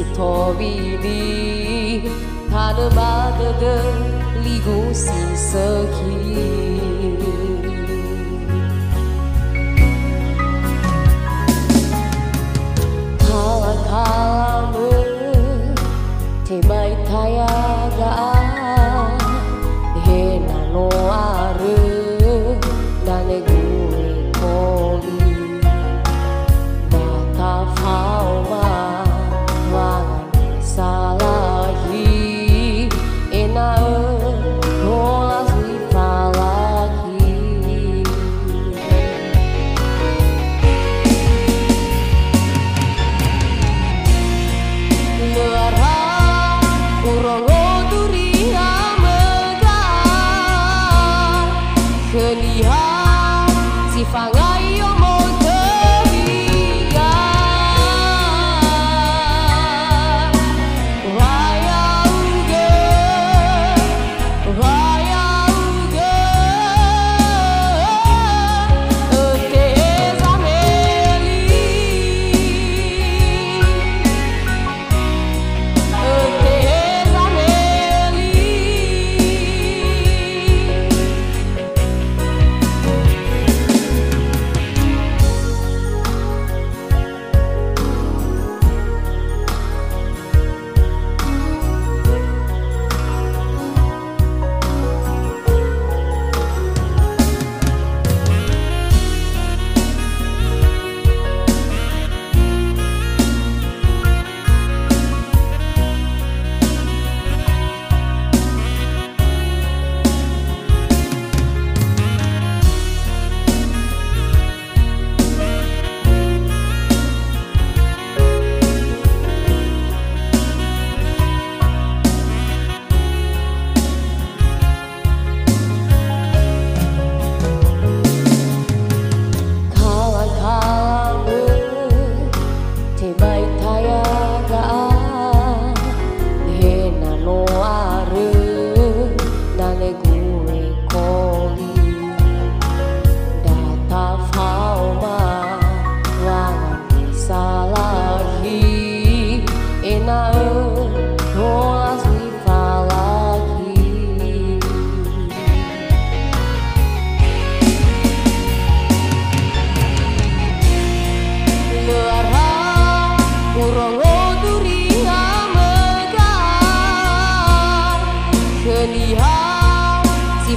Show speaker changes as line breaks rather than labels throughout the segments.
飛びに春まででリゴシサキKamu tibai tayaga hena no aru dane gue koli data fauma wangan salahi ena hola sui falaki Fangai yo mo teriga Raya uge Ete zameli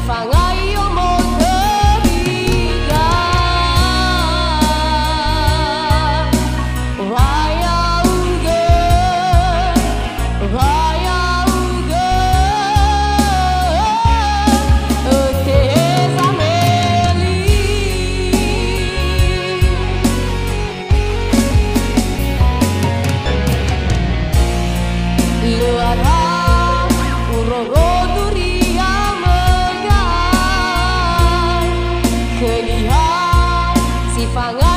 Fangai yo mo teriga Raya uge Ete zameli Luara urogo Kelihat si fangai